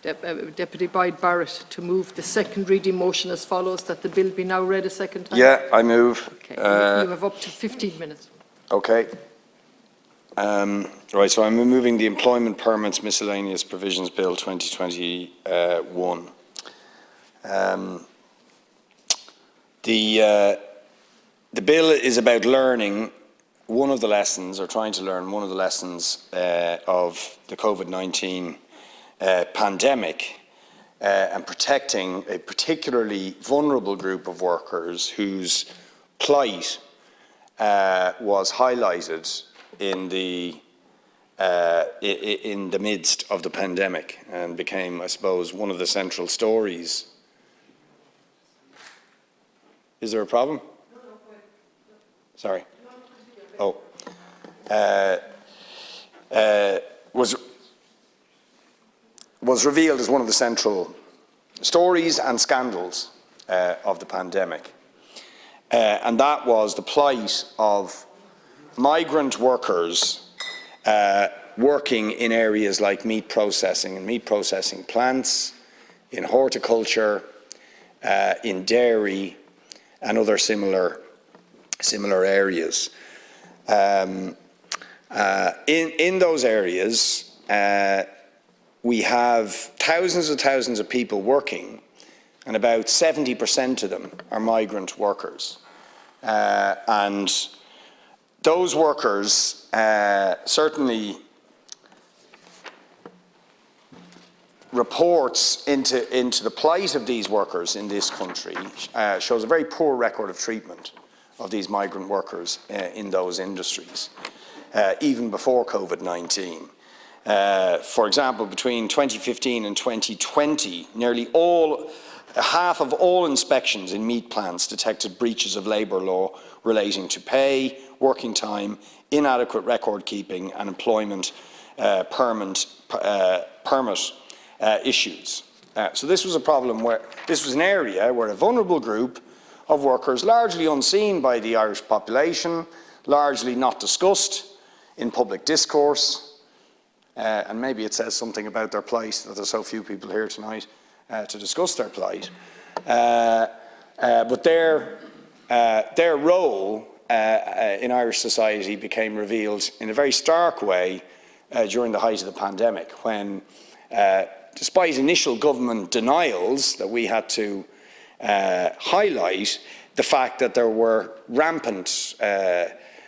Deputy Boyd Barrett to move the second reading motion as follows, that the bill be now read a second time. Yeah, I move. Okay. You have up to 15 minutes. Okay. Right, so I'm moving the Employment Permits Miscellaneous Provisions Bill 2021. The bill is about learning one of the lessons, or trying to learn one of the lessons of the COVID-19 pandemic, and protecting a particularly vulnerable group of workers whose plight was highlighted in the midst of the pandemic and became, I suppose, one of the central stories. Is there a problem? Sorry. Oh. Was revealed as one of the central stories and scandals of the pandemic. And that was the plight of migrant workers working in areas like meat processing and meat processing plants, in horticulture, in dairy, and other similar areas. In those areas, we have thousands and thousands of people working, and about 70% of them are migrant workers. And those workers certainly reports into the plight of these workers in this country shows a very poor record of treatment of these migrant workers in those industries, even before COVID-19. For example, between 2015 and 2020, nearly half of all inspections in meat plants detected breaches of labour law relating to pay, working time, inadequate record keeping, and employment permit issues. So this was a problem this was an area where a vulnerable group of workers, largely unseen by the Irish population, largely not discussed in public discourse, and maybe it says something about their plight that there's so few people here tonight to discuss their plight. But their role in Irish society became revealed in a very stark way during the height of the pandemic, when, despite initial government denials that we had to highlight, the fact that there were rampant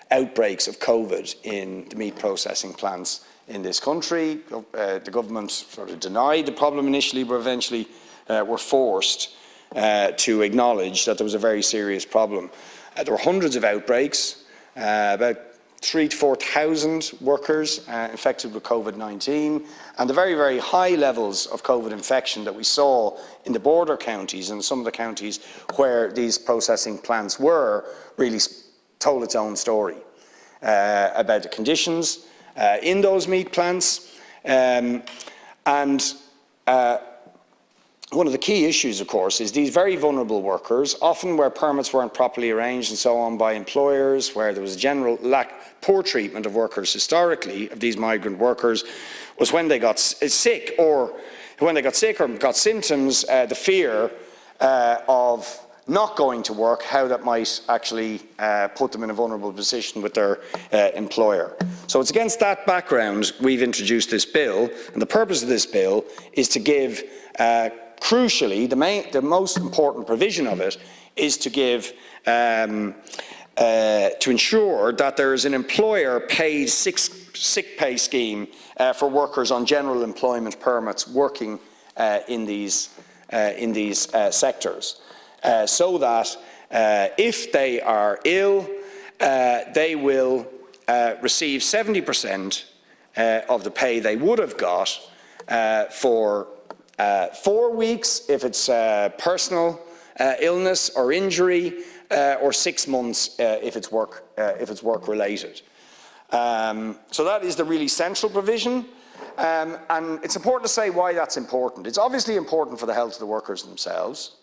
outbreaks of COVID in the meat processing plants in this country. The government sort of denied the problem initially, but eventually were forced to acknowledge that there was a very serious problem. There were hundreds of outbreaks, about 3,000 to 4,000 workers infected with COVID-19, and the very, very high levels of COVID infection that we saw in the border counties and some of the counties where these processing plants were really told its own story about the conditions in those meat plants. One of the key issues, of course, is these very vulnerable workers, often where permits weren't properly arranged and so on by employers, where there was a general poor treatment of workers historically, of these migrant workers, was when they got sick or got symptoms, the fear of not going to work, how that might actually put them in a vulnerable position with their employer. So it's against that background we've introduced this bill, and the purpose of this bill is to give crucially, the most important provision of it is to give, to ensure that there is an employer-paid sick pay scheme for workers on general employment permits working in these sectors, so that if they are ill, they will receive 70% of the pay they would have got for 4 weeks if it's personal illness or injury, or 6 months if it's work related. So that is the really central provision, and it's important to say why that's important. It's obviously important for the health of the workers themselves,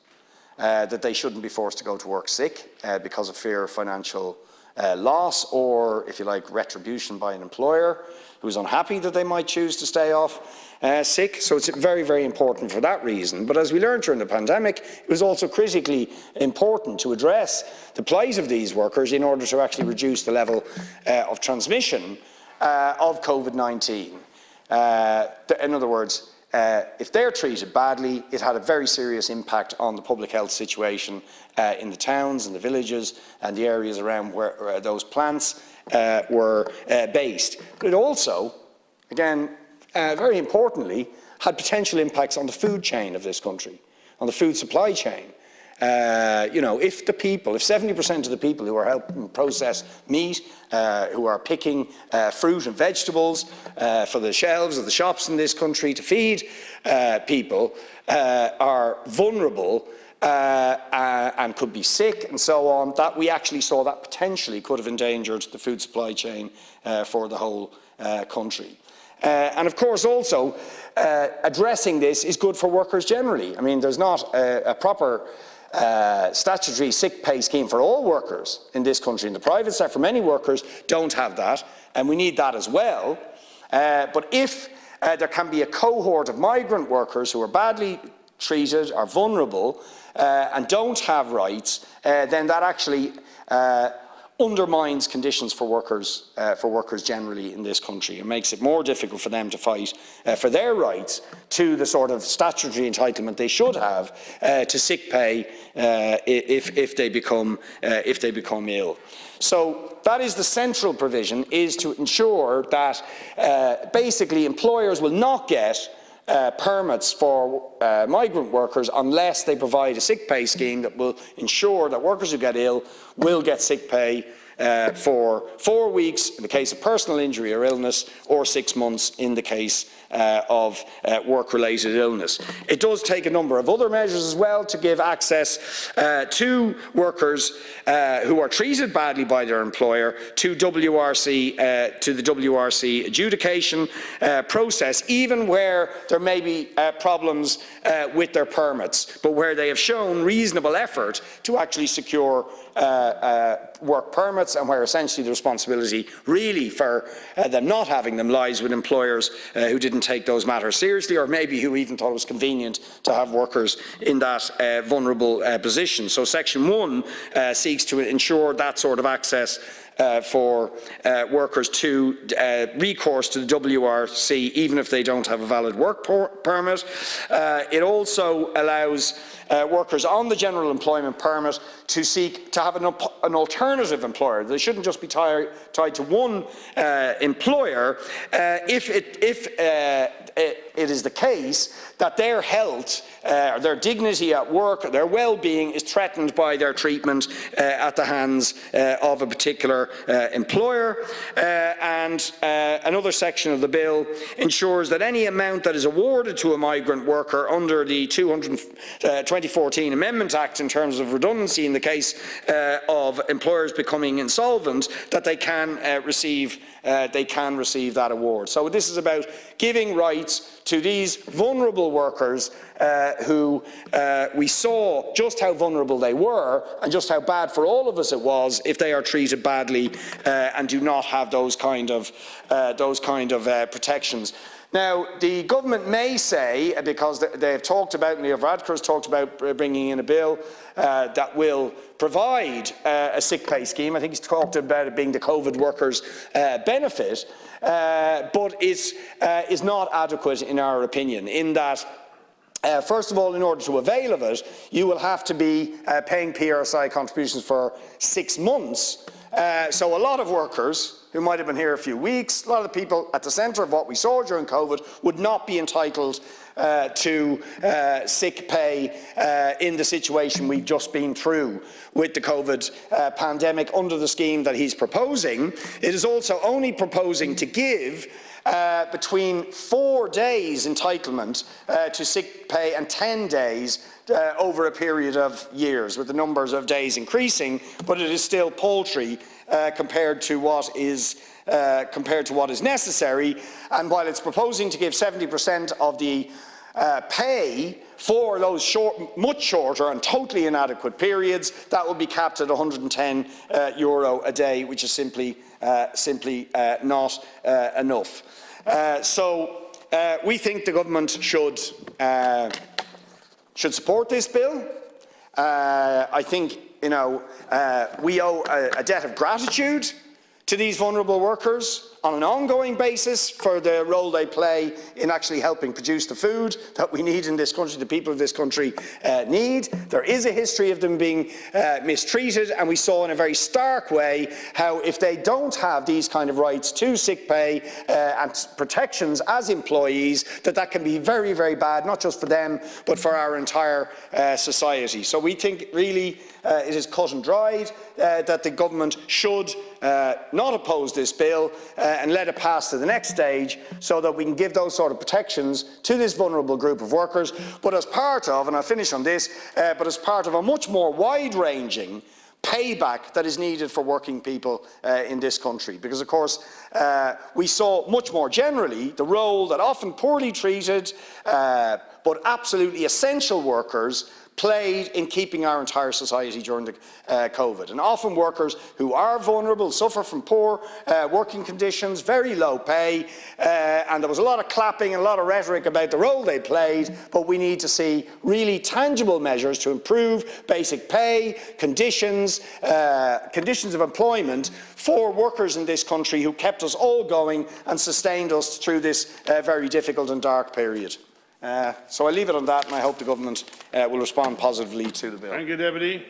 that they shouldn't be forced to go to work sick because of fear of financial loss or, if you like, retribution by an employer who's unhappy that they might choose to stay off sick. So it's very, very important for that reason. But as we learned during the pandemic, it was also critically important to address the plight of these workers in order to actually reduce the level of transmission of COVID-19. In other words, if they're treated badly, it had a very serious impact on the public health situation in the towns and the villages and the areas around where those plants were based. But it also, again, very importantly, had potential impacts on the food chain of this country, on the food supply chain. You know, if 70% of the people who are helping process meat, who are picking fruit and vegetables for the shelves of the shops in this country to feed people, are vulnerable and could be sick and so on, that we actually saw that potentially could have endangered the food supply chain for the whole country. And of course also addressing this is good for workers generally. I mean, there's not a proper statutory sick pay scheme for all workers in this country. In the private sector, many workers don't have that, and we need that as well. But if there can be a cohort of migrant workers who are badly treated, are vulnerable, and don't have rights, then that actually undermines conditions for workers generally in this country and makes it more difficult for them to fight for their rights to the sort of statutory entitlement they should have to sick pay if they become ill. So that is the central provision, is to ensure that basically employers will not get permits for migrant workers unless they provide a sick pay scheme that will ensure that workers who get ill will get sick pay for 4 weeks in the case of personal injury or illness, or 6 months in the case of work-related illness. It does take a number of other measures as well to give access to workers who are treated badly by their employer to the WRC adjudication process, even where there may be problems with their permits, but where they have shown reasonable effort to actually secure work permits, and where essentially the responsibility really for them not having them lies with employers who didn't take those matters seriously, or maybe who even thought it was convenient to have workers in that vulnerable position. So Section 1 seeks to ensure that sort of access for workers to recourse to the WRC even if they don't have a valid work permit. It also allows workers on the general employment permit to seek to have an alternative employer. They shouldn't just be tied to one employer if it is the case that their health, their dignity at work, their well-being is threatened by their treatment at the hands of a particular employer. And another section of the bill ensures that any amount that is awarded to a migrant worker under the 2014 Amendment Act in terms of redundancy in the case of employers becoming insolvent, that they can receive that award. So this is about giving rights to these vulnerable workers who we saw just how vulnerable they were and just how bad for all of us it was if they are treated badly and do not have those kind of protections. Now, the government may say, because they have talked about, and the Oireachtas has talked about bringing in a bill that will provide a sick pay scheme. I think he's talked about it being the COVID workers' benefit, but it is not adequate in our opinion, in that first of all, in order to avail of it, you will have to be paying PRSI contributions for 6 months. So a lot of workers who might have been here a few weeks, a lot of the people at the centre of what we saw during COVID would not be entitled to sick pay in the situation we've just been through with the COVID pandemic under the scheme that he's proposing. It is also only proposing to give between 4 days entitlement to sick pay and 10 days over a period of years, with the numbers of days increasing, but it is still paltry compared to what is necessary. And while it's proposing to give 70% of the pay for those much shorter and totally inadequate periods, that will be capped at €110 a day, which is simply not enough. We think the government should support this bill. I think we owe a debt of gratitude to these vulnerable workers on an ongoing basis for the role they play in actually helping produce the food that we need in this country, the people of this country need. There is a history of them being mistreated, and we saw in a very stark way how if they don't have these kind of rights to sick pay and protections as employees, that can be very, very bad, not just for them, but for our entire society. So we think really it is cut and dried that the government should not oppose this bill and let it pass to the next stage so that we can give those sort of protections to this vulnerable group of workers, but as part of, and I'll finish on this, but as part of a much more wide-ranging payback that is needed for working people in this country. Because, of course, we saw much more generally the role that often poorly treated but absolutely essential workers played in keeping our entire society during the COVID. And often workers who are vulnerable suffer from poor working conditions, very low pay, and there was a lot of clapping and a lot of rhetoric about the role they played, but we need to see really tangible measures to improve basic pay, conditions of employment for workers in this country who kept us all going and sustained us through this very difficult and dark period. So I leave it on that, and I hope the government will respond positively to the bill. Thank you, Deputy.